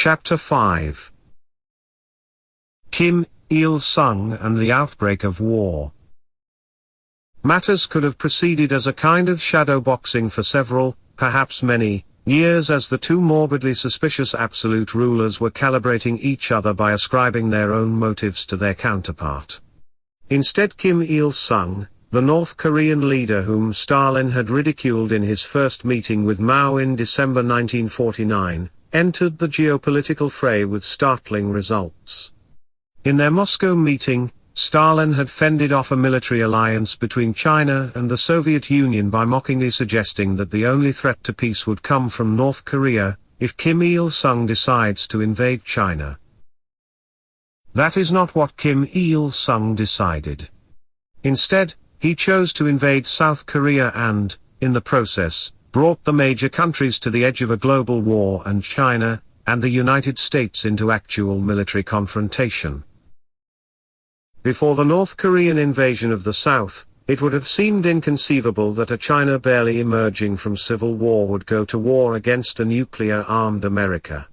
Chapter 5. Kim Il-sung and the Outbreak of War. Matters could have proceeded as a kind of shadow boxing for several, perhaps many, years as the two morbidly suspicious absolute rulers were calibrating each other by ascribing their own motives to their counterpart. Instead, Kim Il-sung, the North Korean leader whom Stalin had ridiculed in his first meeting with Mao in December 1949, entered the geopolitical fray with startling results. In their Moscow meeting, Stalin had fended off a military alliance between China and the Soviet Union by mockingly suggesting that the only threat to peace would come from North Korea, if Kim Il-sung decides to invade China. That is not what Kim Il-sung decided. Instead, he chose to invade South Korea and, in the process, brought the major countries to the edge of a global war and China, and the United States into actual military confrontation. Before the North Korean invasion of the South, it would have seemed inconceivable that a China barely emerging from civil war would go to war against a nuclear-armed America.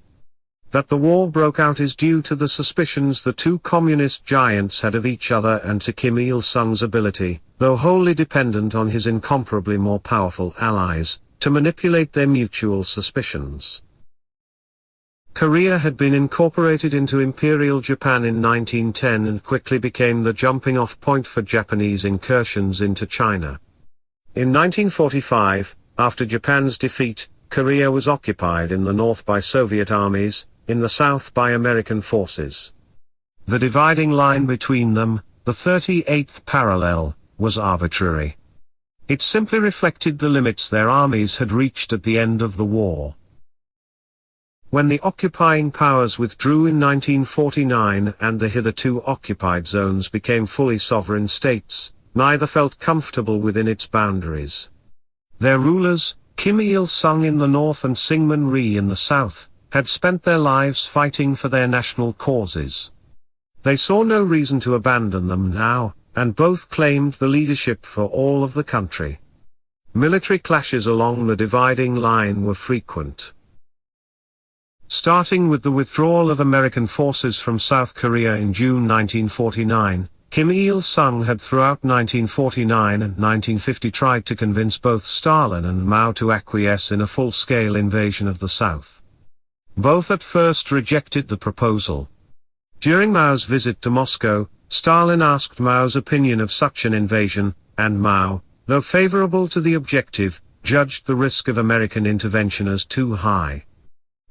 That the war broke out is due to the suspicions the two communist giants had of each other and to Kim Il-sung's ability, though wholly dependent on his incomparably more powerful allies, to manipulate their mutual suspicions. Korea had been incorporated into Imperial Japan in 1910 and quickly became the jumping-off point for Japanese incursions into China. In 1945, after Japan's defeat, Korea was occupied in the north by Soviet armies, in the south by American forces. The dividing line between them, the 38th parallel, was arbitrary. It simply reflected the limits their armies had reached at the end of the war. When the occupying powers withdrew in 1949 and the hitherto occupied zones became fully sovereign states, neither felt comfortable within its boundaries. Their rulers, Kim Il-sung in the north and Syngman Rhee in the south, had spent their lives fighting for their national causes. They saw no reason to abandon them now, and both claimed the leadership for all of the country. Military clashes along the dividing line were frequent. Starting with the withdrawal of American forces from South Korea in June 1949, Kim Il-sung had throughout 1949 and 1950 tried to convince both Stalin and Mao to acquiesce in a full-scale invasion of the South. Both at first rejected the proposal. During Mao's visit to Moscow, Stalin asked Mao's opinion of such an invasion, and Mao, though favorable to the objective, judged the risk of American intervention as too high.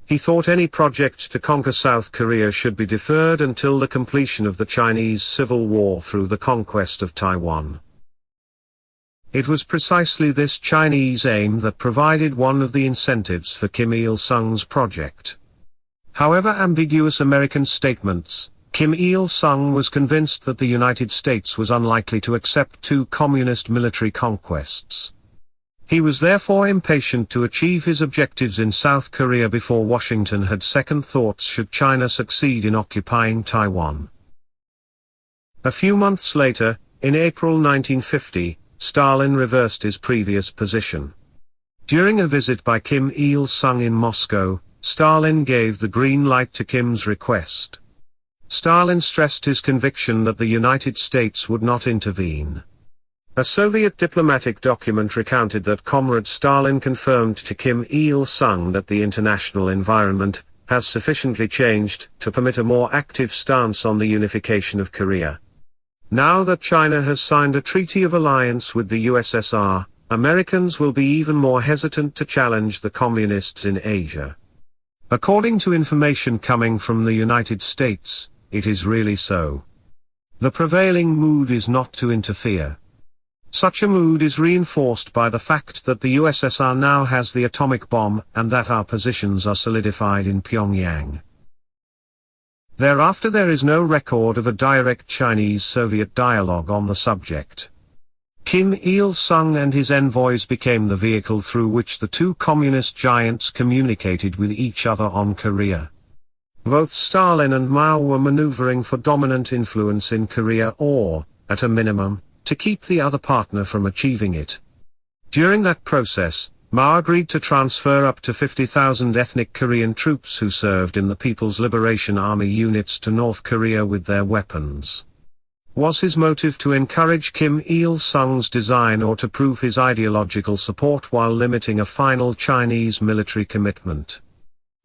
He thought any project to conquer South Korea should be deferred until the completion of the Chinese Civil War through the conquest of Taiwan. It was precisely this Chinese aim that provided one of the incentives for Kim Il-sung's project. However ambiguous American statements, Kim Il-sung was convinced that the United States was unlikely to accept two communist military conquests. He was therefore impatient to achieve his objectives in South Korea before Washington had second thoughts should China succeed in occupying Taiwan. A few months later, in April 1950, Stalin reversed his previous position. During a visit by Kim Il-sung in Moscow, Stalin gave the green light to Kim's request. Stalin stressed his conviction that the United States would not intervene. A Soviet diplomatic document recounted that Comrade Stalin confirmed to Kim Il-sung that the international environment has sufficiently changed to permit a more active stance on the unification of Korea. Now that China has signed a treaty of alliance with the USSR, Americans will be even more hesitant to challenge the communists in Asia. According to information coming from the United States, it is really so. The prevailing mood is not to interfere. Such a mood is reinforced by the fact that the USSR now has the atomic bomb and that our positions are solidified in Pyongyang. Thereafter there is no record of a direct Chinese-Soviet dialogue on the subject. Kim Il-sung and his envoys became the vehicle through which the two communist giants communicated with each other on Korea. Both Stalin and Mao were maneuvering for dominant influence in Korea or, at a minimum, to keep the other partner from achieving it. During that process, Mao agreed to transfer up to 50,000 ethnic Korean troops who served in the People's Liberation Army units to North Korea with their weapons. Was his motive to encourage Kim Il-sung's design or to prove his ideological support while limiting a final Chinese military commitment?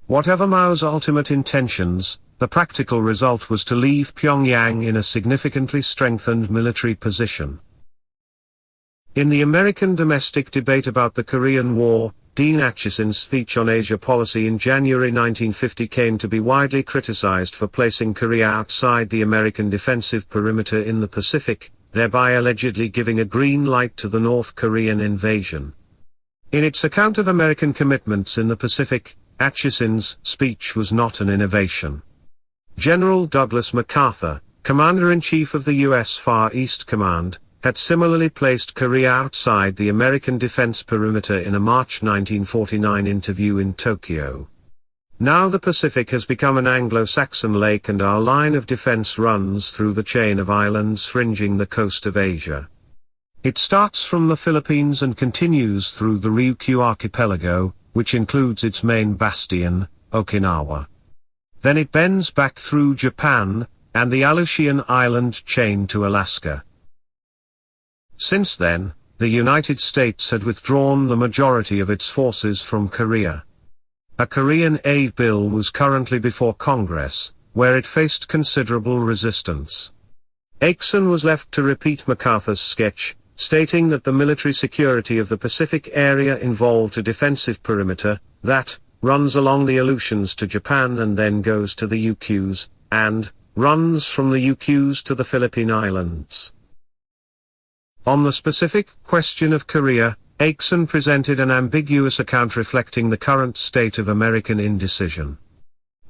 Whatever Mao's ultimate intentions, the practical result was to leave Pyongyang in a significantly strengthened military position. In the American domestic debate about the Korean War, Dean Acheson's speech on Asia policy in January 1950 came to be widely criticized for placing Korea outside the American defensive perimeter in the Pacific, thereby allegedly giving a green light to the North Korean invasion. In its account of American commitments in the Pacific, Acheson's speech was not an innovation. General Douglas MacArthur, Commander-in-Chief of the U.S. Far East Command, had similarly placed Korea outside the American defense perimeter in a March 1949 interview in Tokyo. Now the Pacific has become an Anglo-Saxon lake and our line of defense runs through the chain of islands fringing the coast of Asia. It starts from the Philippines and continues through the Ryukyu archipelago, which includes its main bastion, Okinawa. Then it bends back through Japan, and the Aleutian Island chain to Alaska. Since then, the United States had withdrawn the majority of its forces from Korea. A Korean aid bill was currently before Congress, where it faced considerable resistance. Acheson was left to repeat MacArthur's sketch, stating that the military security of the Pacific area involved a defensive perimeter, that runs along the Aleutians to Japan and then goes to the Ryukyus, and runs from the Ryukyus to the Philippine Islands. On the specific question of Korea, Acheson presented an ambiguous account reflecting the current state of American indecision.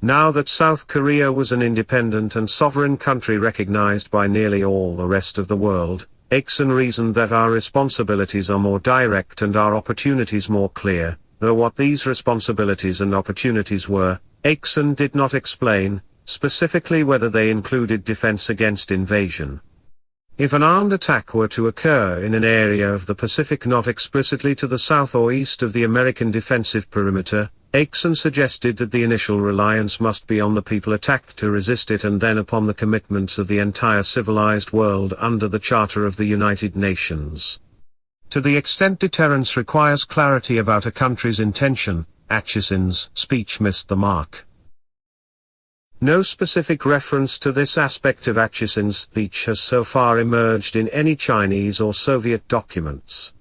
Now that South Korea was an independent and sovereign country recognized by nearly all the rest of the world, Acheson reasoned that our responsibilities are more direct and our opportunities more clear, though what these responsibilities and opportunities were, Acheson did not explain, specifically whether they included defense against invasion. If an armed attack were to occur in an area of the Pacific not explicitly to the south or east of the American defensive perimeter, Acheson suggested that the initial reliance must be on the people attacked to resist it and then upon the commitments of the entire civilized world under the Charter of the United Nations. To the extent deterrence requires clarity about a country's intention, Acheson's speech missed the mark. No specific reference to this aspect of Acheson's speech has so far emerged in any Chinese or Soviet documents.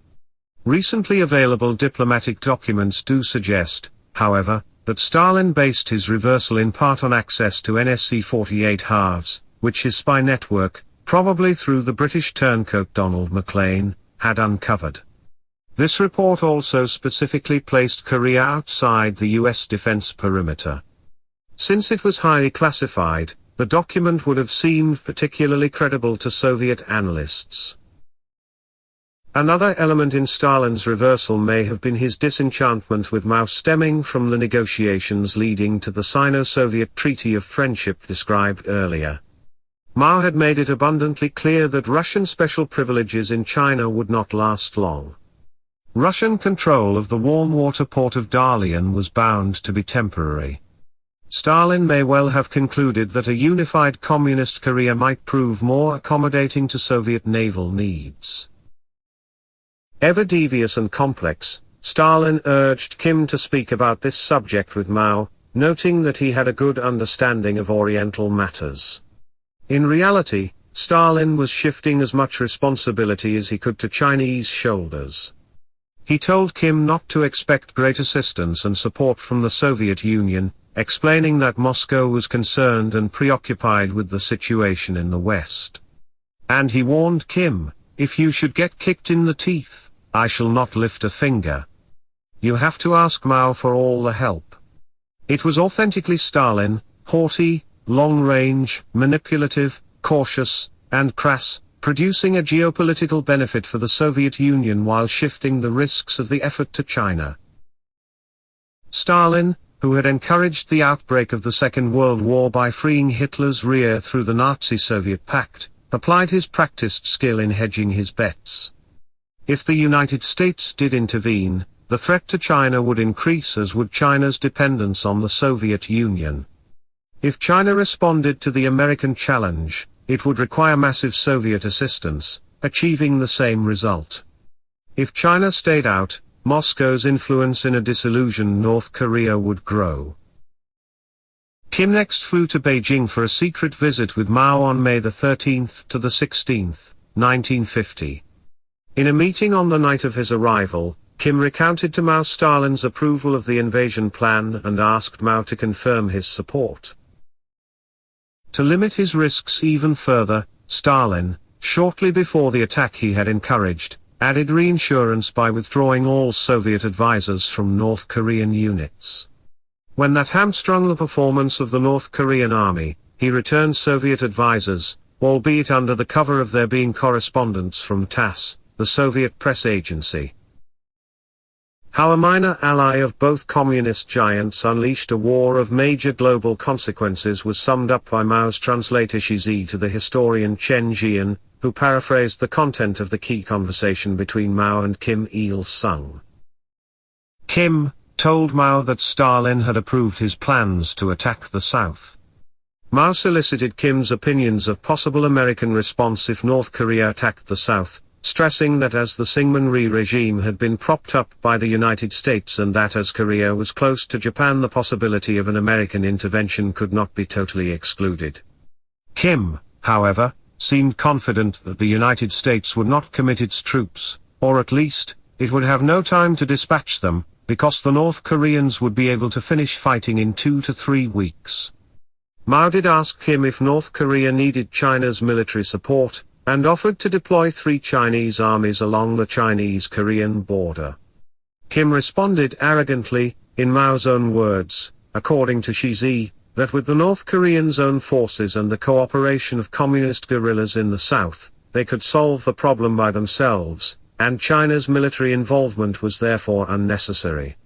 Recently available diplomatic documents do suggest, however, that Stalin based his reversal in part on access to NSC-48 halves, which his spy network, probably through the British turncoat Donald Maclean, had uncovered. This report also specifically placed Korea outside the U.S. defense perimeter. Since it was highly classified, the document would have seemed particularly credible to Soviet analysts. Another element in Stalin's reversal may have been his disenchantment with Mao stemming from the negotiations leading to the Sino-Soviet Treaty of Friendship described earlier. Mao had made it abundantly clear that Russian special privileges in China would not last long. Russian control of the warm water port of Dalian was bound to be temporary. Stalin may well have concluded that a unified communist Korea might prove more accommodating to Soviet naval needs. Ever devious and complex, Stalin urged Kim to speak about this subject with Mao, noting that he had a good understanding of Oriental matters. In reality, Stalin was shifting as much responsibility as he could to Chinese shoulders. He told Kim not to expect great assistance and support from the Soviet Union, explaining that Moscow was concerned and preoccupied with the situation in the West. And he warned Kim, "If you should get kicked in the teeth, I shall not lift a finger. You have to ask Mao for all the help." It was authentically Stalin, haughty, long-range, manipulative, cautious, and crass, producing a geopolitical benefit for the Soviet Union while shifting the risks of the effort to China. Stalin, who had encouraged the outbreak of the Second World War by freeing Hitler's rear through the Nazi-Soviet pact, applied his practiced skill in hedging his bets. If the United States did intervene, the threat to China would increase, as would China's dependence on the Soviet Union. If China responded to the American challenge, it would require massive Soviet assistance, achieving the same result. If China stayed out, Moscow's influence in a disillusioned North Korea would grow. Kim next flew to Beijing for a secret visit with Mao on May 13 to 16, 1950. In a meeting on the night of his arrival, Kim recounted to Mao Stalin's approval of the invasion plan and asked Mao to confirm his support. To limit his risks even further, Stalin, shortly before the attack he had encouraged, added reinsurance by withdrawing all Soviet advisors from North Korean units. When that hamstrung the performance of the North Korean army, he returned Soviet advisors, albeit under the cover of there being correspondence from TASS, the Soviet press agency. How a minor ally of both communist giants unleashed a war of major global consequences was summed up by Mao's translator Shi to the historian Chen Jian, who paraphrased the content of the key conversation between Mao and Kim Il-sung. Kim told Mao that Stalin had approved his plans to attack the South. Mao solicited Kim's opinions of possible American response if North Korea attacked the South, stressing that as the Syngman-rhee regime had been propped up by the United States and that as Korea was close to Japan, the possibility of an American intervention could not be totally excluded. Kim, however, seemed confident that the United States would not commit its troops, or at least, it would have no time to dispatch them, because the North Koreans would be able to finish fighting in 2 to 3 weeks. Mao did ask Kim if North Korea needed China's military support, and offered to deploy 3 Chinese armies along the Chinese-Korean border. Kim responded arrogantly, in Mao's own words, according to Shi, that with the North Koreans' own forces and the cooperation of communist guerrillas in the south, they could solve the problem by themselves, and China's military involvement was therefore unnecessary.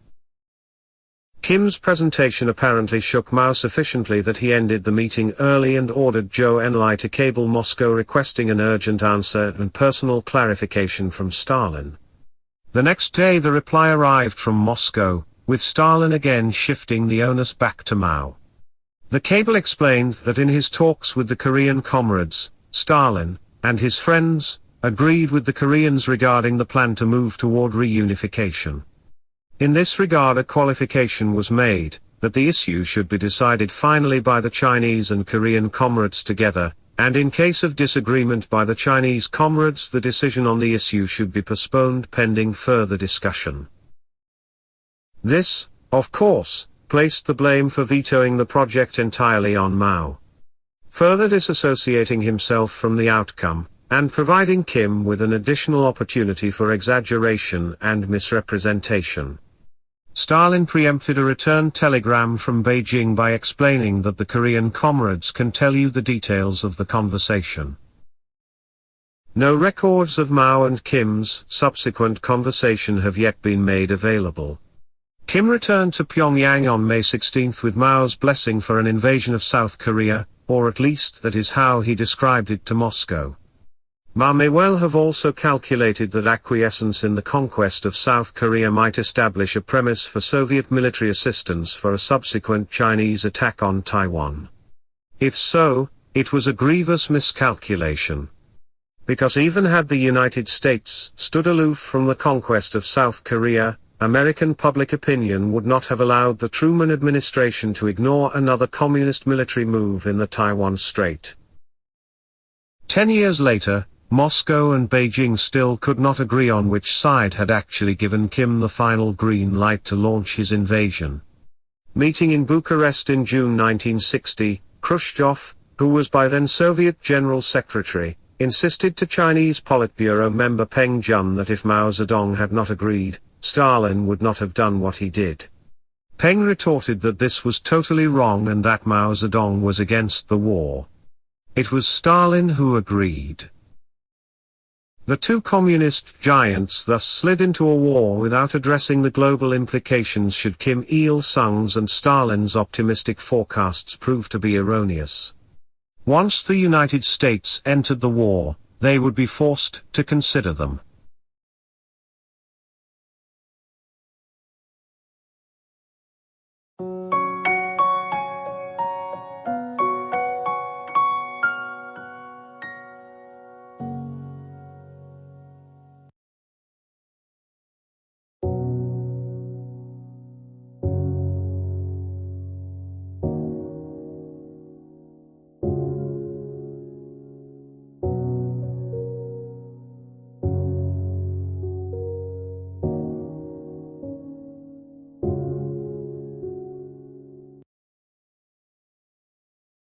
Kim's presentation apparently shook Mao sufficiently that he ended the meeting early and ordered Zhou Enlai to cable Moscow requesting an urgent answer and personal clarification from Stalin. The next day the reply arrived from Moscow, with Stalin again shifting the onus back to Mao. The cable explained that in his talks with the Korean comrades, Stalin, and his friends, agreed with the Koreans regarding the plan to move toward reunification. In this regard a qualification was made, that the issue should be decided finally by the Chinese and Korean comrades together, and in case of disagreement by the Chinese comrades the decision on the issue should be postponed pending further discussion. This, of course, placed the blame for vetoing the project entirely on Mao. Further disassociating himself from the outcome, and providing Kim with an additional opportunity for exaggeration and misrepresentation. Stalin preempted a return telegram from Beijing by explaining that the Korean comrades can tell you the details of the conversation. No records of Mao and Kim's subsequent conversation have yet been made available. Kim returned to Pyongyang on May 16 with Mao's blessing for an invasion of South Korea, or at least that is how he described it to Moscow. Mao may well have also calculated that acquiescence in the conquest of South Korea might establish a premise for Soviet military assistance for a subsequent Chinese attack on Taiwan. If so, it was a grievous miscalculation. Because even had the United States stood aloof from the conquest of South Korea, American public opinion would not have allowed the Truman administration to ignore another communist military move in the Taiwan Strait. 10 years later, Moscow and Beijing still could not agree on which side had actually given Kim the final green light to launch his invasion. Meeting in Bucharest in June 1960, Khrushchev, who was by then Soviet General Secretary, insisted to Chinese Politburo member Peng Jun that if Mao Zedong had not agreed, Stalin would not have done what he did. Peng retorted that this was totally wrong and that Mao Zedong was against the war. It was Stalin who agreed. The two communist giants thus slid into a war without addressing the global implications should Kim Il-sung's and Stalin's optimistic forecasts prove to be erroneous. Once the United States entered the war, they would be forced to consider them.